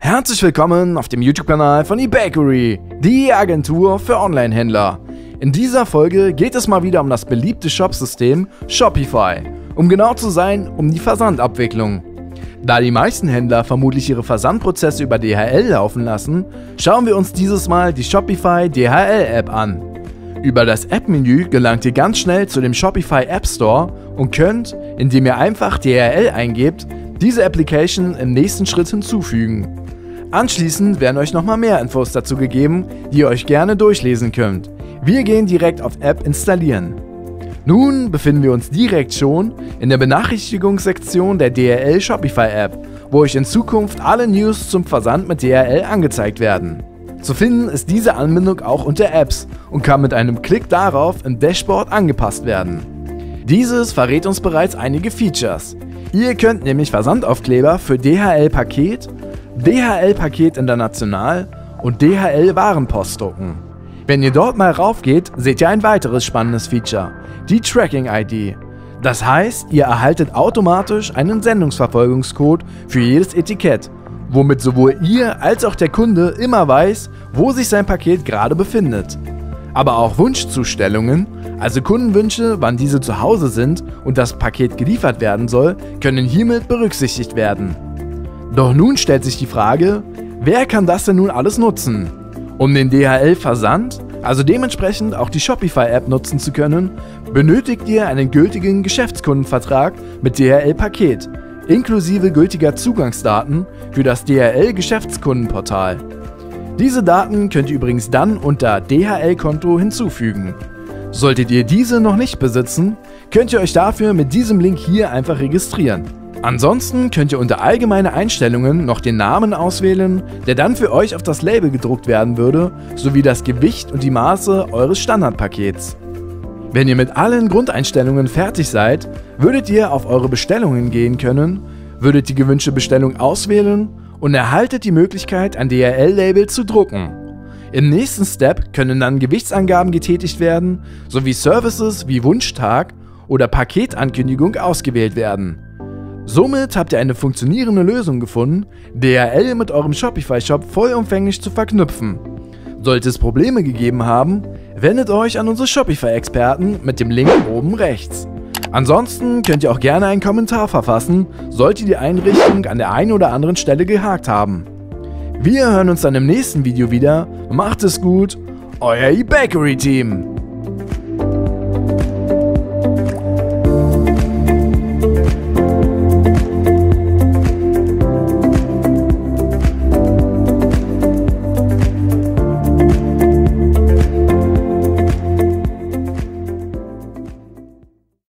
Herzlich willkommen auf dem YouTube-Kanal von eBakery, die Agentur für Online-Händler. In dieser Folge geht es mal wieder um das beliebte Shopsystem Shopify, um genau zu sein, um die Versandabwicklung. Da die meisten Händler vermutlich ihre Versandprozesse über DHL laufen lassen, schauen wir uns dieses Mal die Shopify DHL-App an. Über das App-Menü gelangt ihr ganz schnell zu dem Shopify App Store und könnt, indem ihr einfach DHL eingebt, diese Application im nächsten Schritt hinzufügen. Anschließend werden euch nochmal mehr Infos dazu gegeben, die ihr euch gerne durchlesen könnt. Wir gehen direkt auf App installieren. Nun befinden wir uns direkt schon in der Benachrichtigungssektion der DHL Shopify App, wo euch in Zukunft alle News zum Versand mit DHL angezeigt werden. Zu finden ist diese Anbindung auch unter Apps und kann mit einem Klick darauf im Dashboard angepasst werden. Dieses verrät uns bereits einige Features. Ihr könnt nämlich Versandaufkleber für DHL Paket, DHL Paket International und DHL Warenpost drucken. Wenn ihr dort mal rauf geht, seht ihr ein weiteres spannendes Feature, die Tracking-ID. Das heißt, ihr erhaltet automatisch einen Sendungsverfolgungscode für jedes Etikett, womit sowohl ihr als auch der Kunde immer weiß, wo sich sein Paket gerade befindet. Aber auch Wunschzustellungen, also Kundenwünsche, wann diese zu Hause sind und das Paket geliefert werden soll, können hiermit berücksichtigt werden. Doch nun stellt sich die Frage, wer kann das denn nun alles nutzen? Um den DHL-Versand, also dementsprechend auch die Shopify-App nutzen zu können, benötigt ihr einen gültigen Geschäftskundenvertrag mit DHL-Paket, inklusive gültiger Zugangsdaten für das DHL-Geschäftskundenportal. Diese Daten könnt ihr übrigens dann unter DHL-Konto hinzufügen. Solltet ihr diese noch nicht besitzen, könnt ihr euch dafür mit diesem Link hier einfach registrieren. Ansonsten könnt ihr unter allgemeine Einstellungen noch den Namen auswählen, der dann für euch auf das Label gedruckt werden würde, sowie das Gewicht und die Maße eures Standardpakets. Wenn ihr mit allen Grundeinstellungen fertig seid, würdet ihr auf eure Bestellungen gehen können, würdet die gewünschte Bestellung auswählen und erhaltet die Möglichkeit, ein DHL-Label zu drucken. Im nächsten Step können dann Gewichtsangaben getätigt werden, sowie Services wie Wunschtag oder Paketankündigung ausgewählt werden. Somit habt ihr eine funktionierende Lösung gefunden, DHL mit eurem Shopify-Shop vollumfänglich zu verknüpfen. Sollte es Probleme gegeben haben, wendet euch an unsere Shopify-Experten mit dem Link oben rechts. Ansonsten könnt ihr auch gerne einen Kommentar verfassen, sollte die Einrichtung an der einen oder anderen Stelle gehakt haben. Wir hören uns dann im nächsten Video wieder. Macht es gut, euer eBakery-Team!